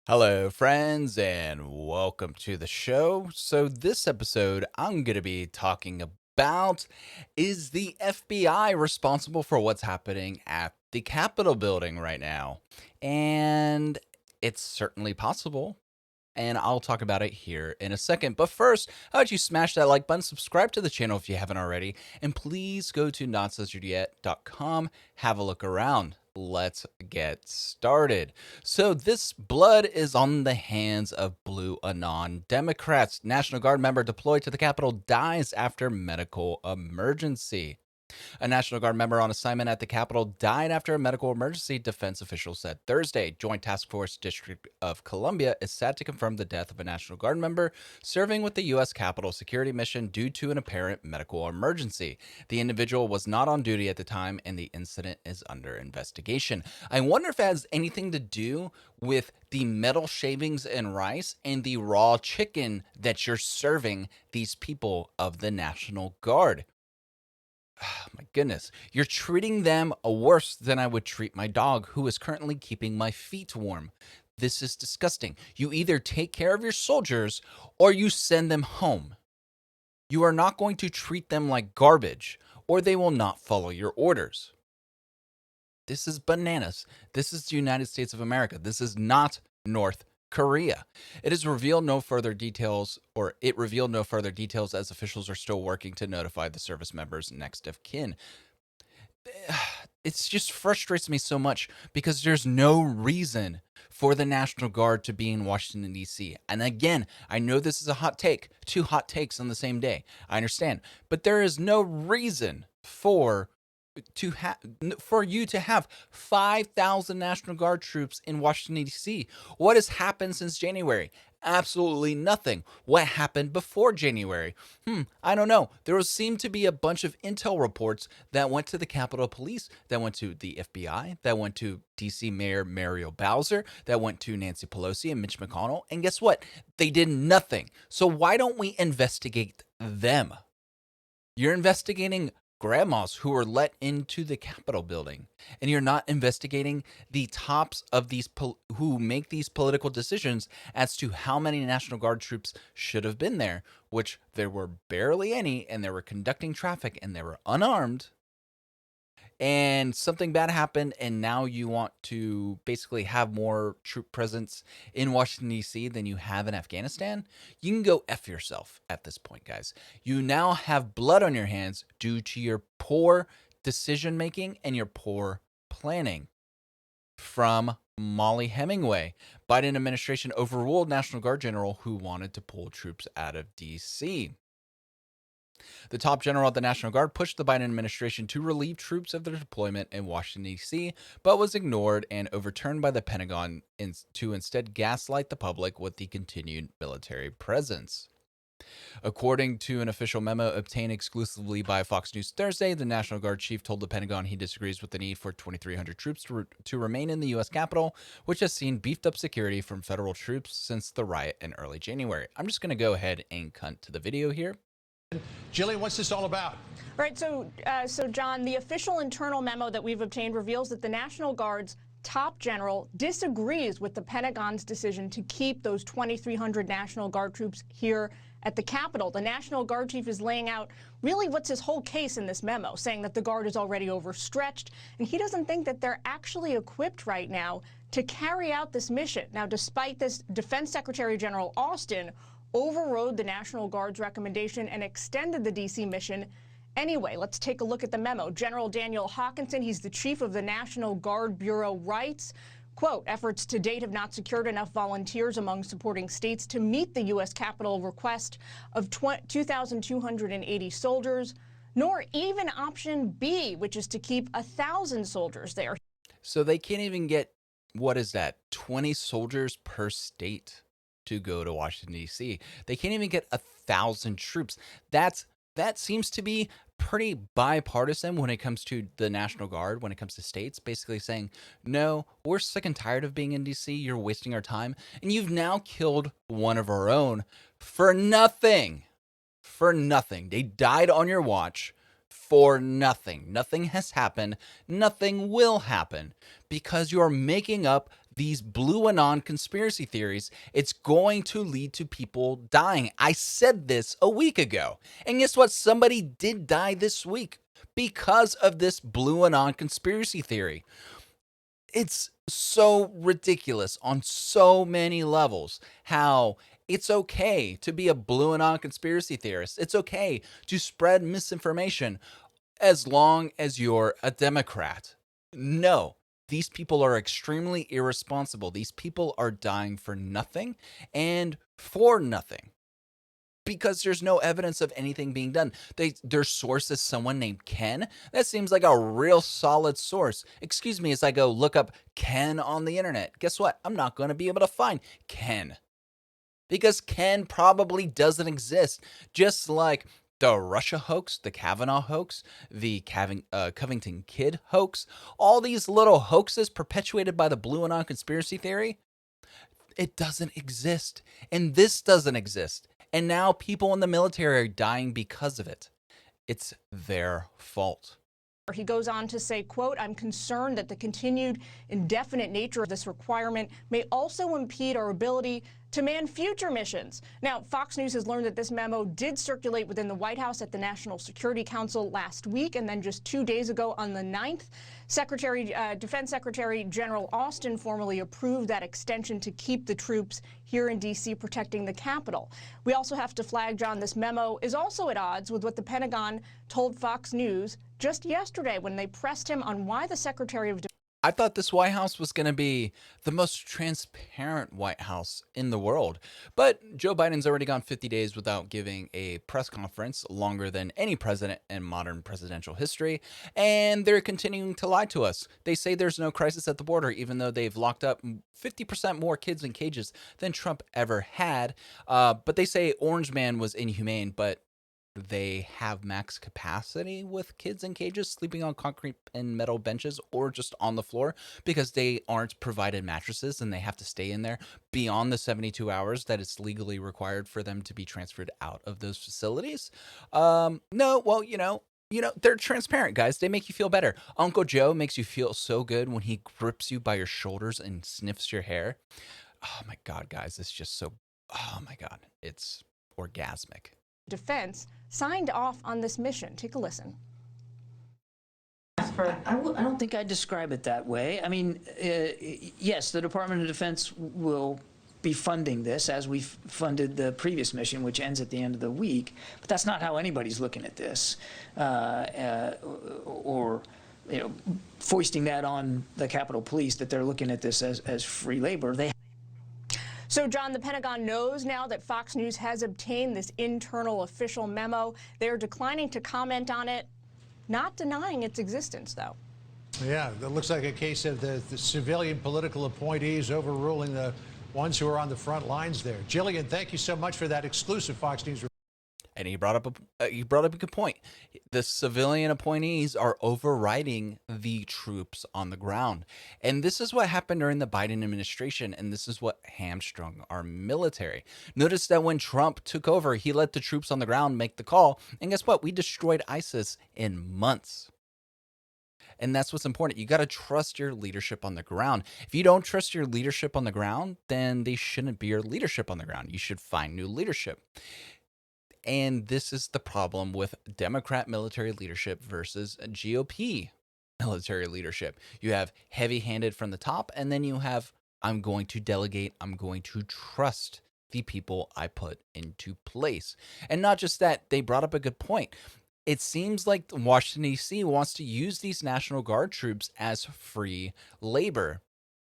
Hello, friends, and welcome to the show. So, this episode, I'm going to be talking about is the FBI responsible for what's happening at the Capitol building right now? And it's certainly possible. And I'll talk about it here in a second. But first, how about you smash that like button, subscribe to the channel if you haven't already, and please go to notsojuliet.com, have a look around. Let's get started. So, this blood is on the hands of Blue Anon Democrats. National Guard member deployed to the Capitol dies after medical emergency. A National Guard member on assignment at the Capitol died after a medical emergency, defense officials said Thursday. Joint Task Force District of Columbia is sad to confirm the death of a National Guard member serving with the U.S. Capitol security mission due to an apparent medical emergency. The individual was not on duty at the time, and the incident is under investigation. I wonder if it has anything to do with the metal shavings and rice and the raw chicken that you're serving these people of the National Guard. Oh my goodness. You're treating them worse than I would treat my dog, who is currently keeping my feet warm. This is disgusting. You either take care of your soldiers or you send them home. You are not going to treat them like garbage, or they will not follow your orders. This is bananas. This is the United States of America. This is not North Korea. It revealed no further details as officials are still working to notify the service members' next of kin. It just frustrates me so much because there's no reason for the National Guard to be in Washington, D.C. And again, I know this is a hot take, two hot takes on the same day. I understand. But there is no reason for you to have 5,000 National Guard troops in Washington, D.C. What has happened since January? Absolutely nothing. What happened before January? I don't know. There seemed to be a bunch of intel reports that went to the Capitol Police, that went to the FBI, that went to DC Mayor Mario Bowser, that went to Nancy Pelosi and Mitch McConnell. And guess what? They did nothing. So why don't we investigate them? You're investigating grandmas who were let into the Capitol building, and you're not investigating the tops of these who make these political decisions as to how many National Guard troops should have been there, which there were barely any, and they were conducting traffic, and they were unarmed. And something bad happened, and now you want to basically have more troop presence in Washington, D.C. than you have in Afghanistan. You can go F yourself at this point, guys. You now have blood on your hands due to your poor decision making and your poor planning. From Molly Hemingway, Biden administration overruled National Guard general who wanted to pull troops out of D.C. The top general of the National Guard pushed the Biden administration to relieve troops of their deployment in Washington, D.C., but was ignored and overturned by the Pentagon to instead gaslight the public with the continued military presence. According to an official memo obtained exclusively by Fox News Thursday, the National Guard chief told the Pentagon he disagrees with the need for 2,300 troops to remain in the U.S. Capitol, which has seen beefed up security from federal troops since the riot in early January. I'm just going to go ahead and cut to the video here. Jillian, what's this all about? Right. So John, the official internal memo that we've obtained reveals that the National Guard's top general disagrees with the Pentagon's decision to keep those 2,300 National Guard troops here at the Capitol. The National Guard chief is laying out really what's his whole case in this memo, saying that the Guard is already overstretched, and he doesn't think that they're actually equipped right now to carry out this mission. Now, despite this, Defense Secretary General Austin overrode the National Guard's recommendation and extended the D.C. mission anyway. Let's take a look at the memo. General Daniel Hawkinson, he's the chief of the National Guard Bureau, writes, quote, efforts to date have not secured enough volunteers among supporting states to meet the U.S. Capitol request of 2,280 soldiers, nor even option B, which is to keep 1,000 soldiers there. So they can't even get, 20 soldiers per state to go to Washington, D.C. They can't even get 1,000 troops. That seems to be pretty bipartisan when it comes to the National Guard, when it comes to states, basically saying, no, we're sick and tired of being in D.C. You're wasting our time. And you've now killed one of our own for nothing. For nothing. They died on your watch for nothing. Nothing has happened. Nothing will happen because you're making up these blue anon conspiracy theories, it's going to lead to people dying. I said this a week ago. And guess what? Somebody did die this week because of this blue anon conspiracy theory. It's so ridiculous on so many levels how it's okay to be a blue anon conspiracy theorist. It's okay to spread misinformation as long as you're a Democrat. No, these people are extremely irresponsible. These people are dying for nothing and for nothing because there's no evidence of anything being done. Their source is someone named Ken. That seems like a real solid source. Excuse me as I go look up Ken on the internet. Guess what? I'm not going to be able to find Ken because Ken probably doesn't exist. Just like the Russia hoax, the Kavanaugh hoax, the Covington Kid hoax, all these little hoaxes perpetuated by the Blue Anon conspiracy theory, it doesn't exist. And this doesn't exist. And now people in the military are dying because of it. It's their fault. He goes on to say, quote, "I'm concerned that the continued indefinite nature of this requirement may also impede our ability to man future missions." Now, Fox News has learned that this memo did circulate within the White House at the National Security Council last week, and then just 2 days ago on the 9th, Defense Secretary General Austin formally approved that extension to keep the troops here in D.C. protecting the Capitol. We also have to flag, John, this memo is also at odds with what the Pentagon told Fox News just yesterday when they pressed him on why the Secretary of Defense. I thought this White House was going to be the most transparent White House in the world. But Joe Biden's already gone 50 days without giving a press conference, longer than any president in modern presidential history. And they're continuing to lie to us. They say there's no crisis at the border, even though they've locked up 50% more kids in cages than Trump ever had. But they say Orange Man was inhumane, but they have max capacity with kids in cages sleeping on concrete and metal benches or just on the floor because they aren't provided mattresses and they have to stay in there beyond the 72 hours that it's legally required for them to be transferred out of those facilities. No, well, they're transparent, guys. They make you feel better. Uncle Joe makes you feel so good when he grips you by your shoulders and sniffs your hair. Oh my God, guys, it's just so, oh my God, it's orgasmic. Defense signed off on this mission. Take a listen. I don't think I'd describe it that way. I mean, yes, the Department of Defense will be funding this as we funded the previous mission, which ends at the end of the week. But that's not how anybody's looking at this, or foisting that on the Capitol Police that they're looking at this as free labor. So, John, the Pentagon knows now that Fox News has obtained this internal official memo. They're declining to comment on it, not denying its existence, though. Yeah, that looks like a case of the civilian political appointees overruling the ones who are on the front lines there. Jillian, thank you so much for that exclusive Fox News report. And he brought up a good point. The civilian appointees are overriding the troops on the ground. And this is what happened during the Biden administration, and this is what hamstrung our military. Notice that when Trump took over, he let the troops on the ground make the call. And guess what? We destroyed ISIS in months. And that's what's important. You got to trust your leadership on the ground. If you don't trust your leadership on the ground, then they shouldn't be your leadership on the ground. You should find new leadership. And this is the problem with Democrat military leadership versus GOP military leadership. You have heavy-handed from the top, and then you have, I'm going to delegate, I'm going to trust the people I put into place. And not just that, they brought up a good point. It seems like Washington, D.C. wants to use these National Guard troops as free labor.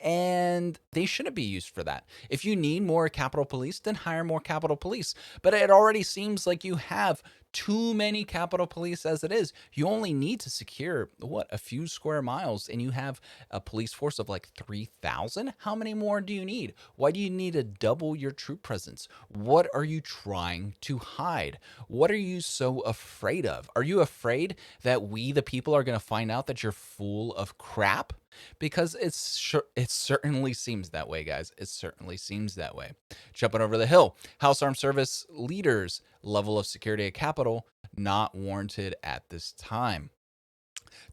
And they shouldn't be used for that. If you need more Capitol Police, then hire more Capitol Police. But it already seems like you have too many Capitol Police as it is. You only need to secure, a few square miles, and you have a police force of like 3,000? How many more do you need? Why do you need to double your troop presence? What are you trying to hide? What are you so afraid of? Are you afraid that we, the people, are going to find out that you're full of crap? Because it certainly seems that way, guys. It certainly seems that way. Jumping over the hill, House Armed Service leaders, level of security at Capitol not warranted at this time.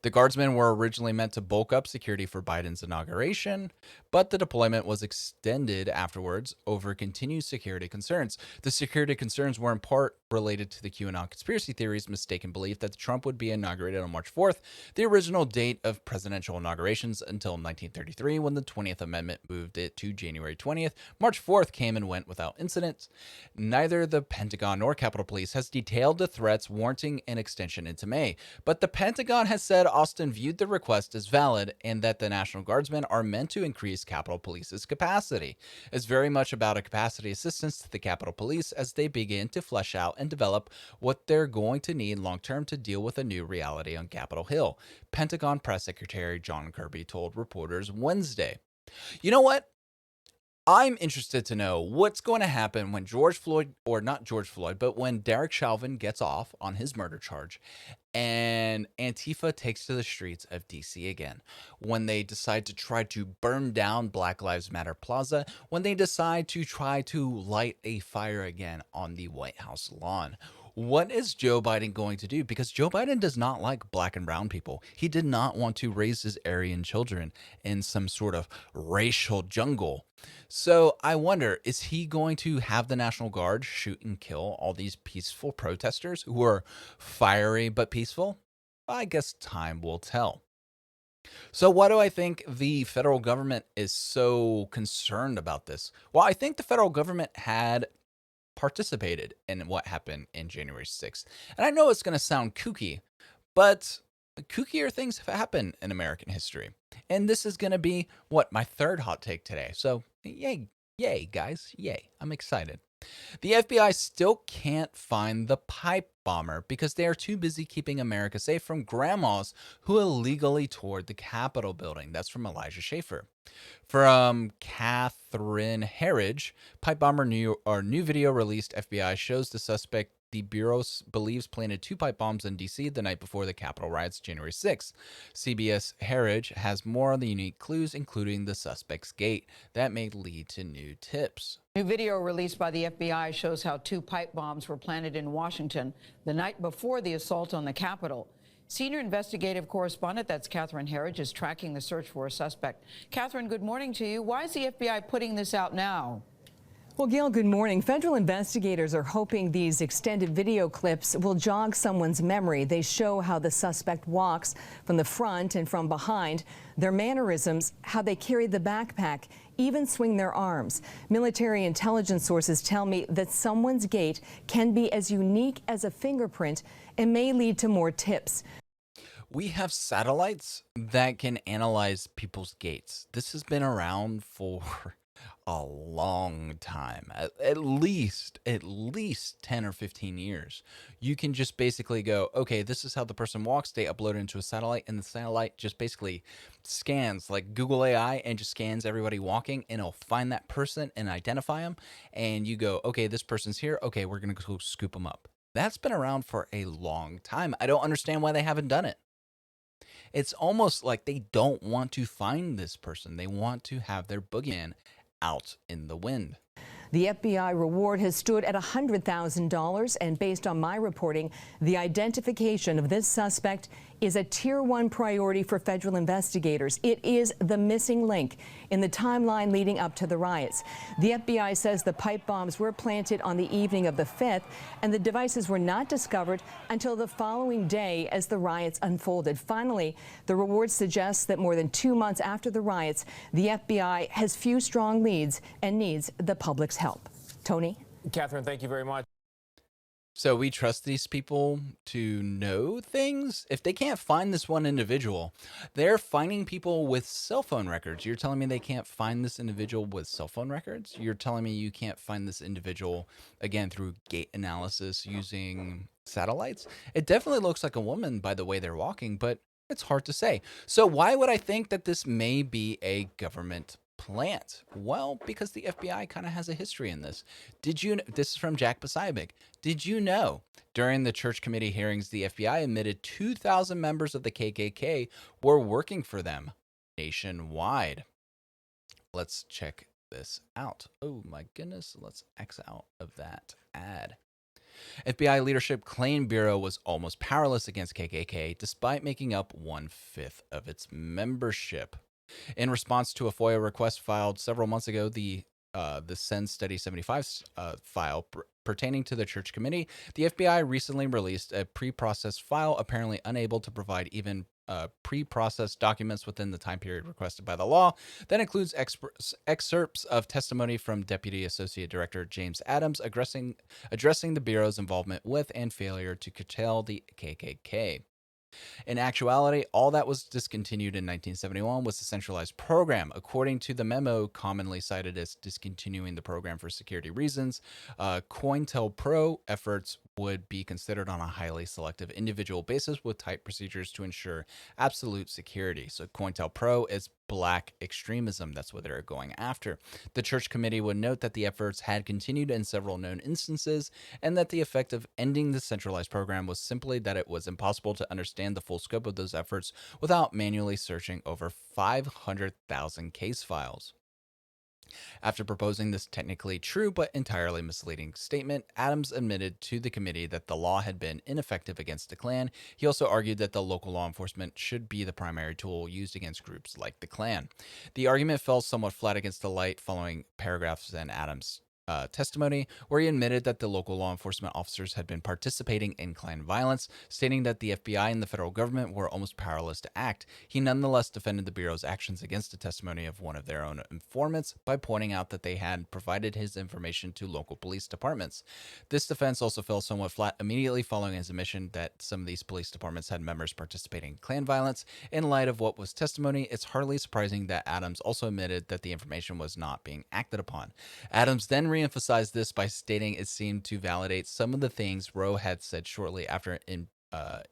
The Guardsmen were originally meant to bulk up security for Biden's inauguration, but the deployment was extended afterwards over continued security concerns. The security concerns were in part related to the QAnon conspiracy theories' mistaken belief that Trump would be inaugurated on March 4th, the original date of presidential inaugurations until 1933, when the 20th Amendment moved it to January 20th. March 4th came and went without incident. Neither the Pentagon nor Capitol Police has detailed the threats warranting an extension into May, but the Pentagon has said Austin viewed the request as valid and that the National Guardsmen are meant to increase Capitol Police's capacity. It's very much about a capacity assistance to the Capitol Police as they begin to flesh out and develop what they're going to need long term to deal with a new reality on Capitol Hill, Pentagon Press Secretary John Kirby told reporters Wednesday. You know what? I'm interested to know what's going to happen when George Floyd, or not George Floyd, but when Derek Chauvin gets off on his murder charge and Antifa takes to the streets of DC again, when they decide to try to burn down Black Lives Matter Plaza, when they decide to try to light a fire again on the White House lawn. What is Joe Biden going to do? Because Joe Biden does not like black and brown people. He did not want to raise his Aryan children in some sort of racial jungle. So I wonder, is he going to have the National Guard shoot and kill all these peaceful protesters who are fiery but peaceful? I guess time will tell. So why do I think the federal government is so concerned about this? Well, I think the federal government had participated in what happened in January 6th. And I know it's going to sound kooky, but kookier things have happened in American history. And this is going to be my third hot take today. So, yay, guys, yay. I'm excited. The FBI still can't find the pipe bomber because they are too busy keeping America safe from grandmas who illegally toured the Capitol building. That's from Elijah Schaefer. From Catherine Herridge, pipe bomber new video released FBI shows the suspect the Bureau believes planted 2 pipe bombs in D.C. the night before the Capitol riots January 6th. CBS Herridge has more on the unique clues, including the suspect's gait, that may lead to new tips. New video released by the FBI shows how 2 pipe bombs were planted in Washington the night before the assault on the Capitol. Senior investigative correspondent, that's Catherine Herridge, is tracking the search for a suspect. Catherine, good morning to you. Why is the FBI putting this out now? Well, Gail, good morning. Federal investigators are hoping these extended video clips will jog someone's memory. They show how the suspect walks from the front and from behind, their mannerisms, how they carry the backpack, even swing their arms. Military intelligence sources tell me that someone's gait can be as unique as a fingerprint and may lead to more tips. We have satellites that can analyze people's gaits. This has been around for a long time, at least 10 or 15 years. You can just basically go, okay, this is how the person walks. They upload it into a satellite, and the satellite just basically scans like Google AI and just scans everybody walking, and it'll find that person and identify them. And you go, okay, this person's here. Okay, we're going to go scoop them up. That's been around for a long time. I don't understand why they haven't done it. It's almost like they don't want to find this person. They want to have their boogeyman out in the wind. The FBI reward has stood at $100,000, and based on my reporting, the identification of this suspect is a Tier 1 priority for federal investigators. It is the missing link in the timeline leading up to the riots. The FBI says the pipe bombs were planted on the evening of the 5th, and the devices were not discovered until the following day as the riots unfolded. Finally, the reward suggests that more than 2 months after the riots, the FBI has few strong leads and needs the public's help. Tony? Catherine, thank you very much. So we trust these people to know things? If they can't find this one individual, they're finding people with cell phone records. You're telling me they can't find this individual with cell phone records? You're telling me you can't find this individual, again, through gait analysis using satellites? It definitely looks like a woman by the way they're walking, but it's hard to say. So why would I think that this may be a government plant? Well, because the FBI kind of has a history in this. This is from Jack Posobiec. Did you know during the church committee hearings, the FBI admitted 2,000 members of the KKK were working for them nationwide? Let's check this out. Oh my goodness. Let's X out of that ad. FBI leadership claimed Bureau was almost powerless against KKK despite making up 1/5 of its membership. In response to a FOIA request filed several months ago, the Send Study 75 file pertaining to the Church Committee, the FBI recently released a pre-processed file apparently unable to provide even pre-processed documents within the time period requested by the law. That includes excerpts of testimony from Deputy Associate Director James Adams addressing the Bureau's involvement with and failure to curtail the KKK. In actuality, all that was discontinued in 1971 was the centralized program. According to the memo commonly cited as discontinuing the program for security reasons, COINTELPRO efforts would be considered on a highly selective individual basis with tight procedures to ensure absolute security. So COINTELPRO is black extremism. That's what they're going after. The Church Committee would note that the efforts had continued in several known instances and that the effect of ending the centralized program was simply that it was impossible to understand the full scope of those efforts without manually searching over 500,000 case files. After proposing this technically true but entirely misleading statement, Adams admitted to the committee that the law had been ineffective against the Klan. He also argued that the local law enforcement should be the primary tool used against groups like the Klan. The argument fell somewhat flat against the light following paragraphs in Adams' testimony, where he admitted that the local law enforcement officers had been participating in Klan violence, stating that the FBI and the federal government were almost powerless to act. He nonetheless defended the Bureau's actions against the testimony of one of their own informants by pointing out that they had provided his information to local police departments. This defense also fell somewhat flat immediately following his admission that some of these police departments had members participating in Klan violence. In light of what was testimony, it's hardly surprising that Adams also admitted that the information was not being acted upon. Adams then re-emphasized this by stating it seemed to validate some of the things Roe had said shortly after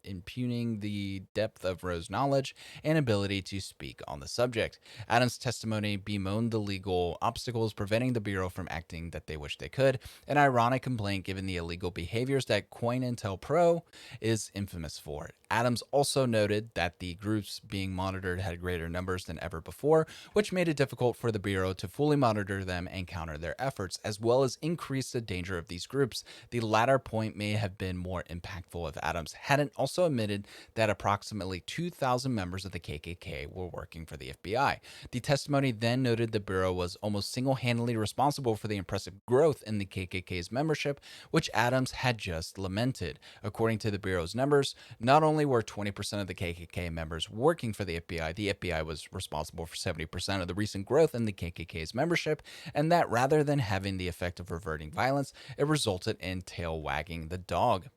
impugning the depth of Roe's knowledge and ability to speak on the subject. Adams' testimony bemoaned the legal obstacles preventing the Bureau from acting that they wish they could, an ironic complaint given the illegal behaviors that COINTELPRO is infamous for. Adams also noted that the groups being monitored had greater numbers than ever before, which made it difficult for the Bureau to fully monitor them and counter their efforts, as well as increase the danger of these groups. The latter point may have been more impactful if Adams hadn't also admitted that approximately 2,000 members of the KKK were working for the FBI. The testimony then noted the Bureau was almost single-handedly responsible for the impressive growth in the KKK's membership, which Adams had just lamented. According to the Bureau's numbers, not only were 20% of the KKK members working for the FBI was responsible for 70% of the recent growth in the KKK's membership, and that rather than having the effect of reverting violence, it resulted in tail wagging the dog.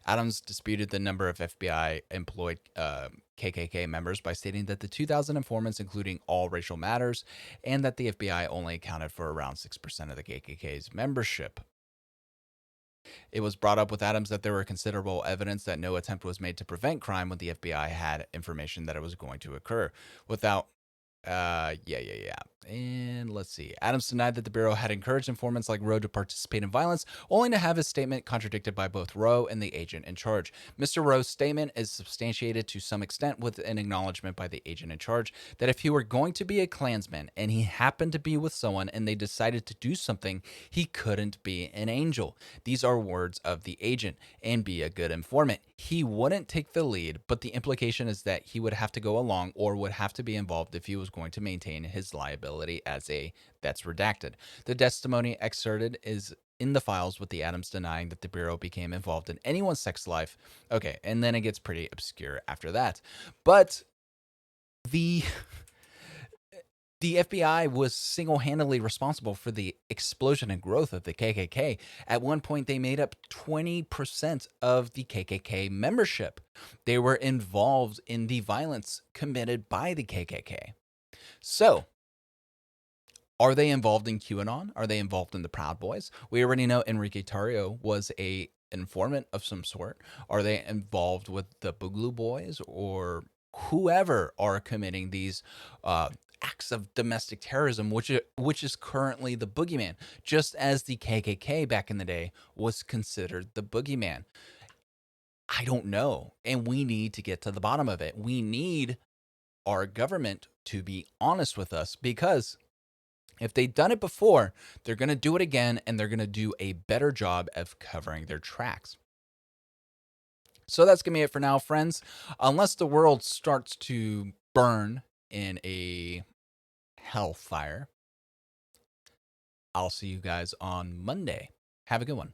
Adams disputed the number of FBI employed KKK members by stating that the 2,000 informants, including all racial matters, and that the FBI only accounted for around 6% of the KKK's membership. It was brought up with Adams that there were considerable evidence that no attempt was made to prevent crime when the FBI had information that it was going to occur. And let's see. Adams denied that the Bureau had encouraged informants like Roe to participate in violence, only to have his statement contradicted by both Roe and the agent in charge. Mr. Roe's statement is substantiated to some extent with an acknowledgement by the agent in charge that if he were going to be a Klansman and he happened to be with someone and they decided to do something, he couldn't be an angel. These are words of the agent, and be a good informant. He wouldn't take the lead, but the implication is that he would have to go along or would have to be involved if he was going to maintain his liability as a that's redacted. The testimony excerpted is in the files with the Adams denying that the Bureau became involved in anyone's sex life. Okay, and then it gets pretty obscure after that. But the FBI was single-handedly responsible for the explosion and growth of the KKK. At one point, they made up 20% of the KKK membership. They were involved in the violence committed by the KKK. So, are they involved in QAnon? Are they involved in the Proud Boys? We already know Enrique Tarrio was an informant of some sort. Are they involved with the Boogaloo Boys or whoever are committing these acts of domestic terrorism, which is currently the boogeyman, just as the KKK back in the day was considered the boogeyman? I don't know, and we need to get to the bottom of it. We need our government to be honest with us, because if they've done it before, they're going to do it again, and they're going to do a better job of covering their tracks. So that's going to be it for now, friends. Unless the world starts to burn in a hellfire. I'll see you guys on Monday. Have a good one.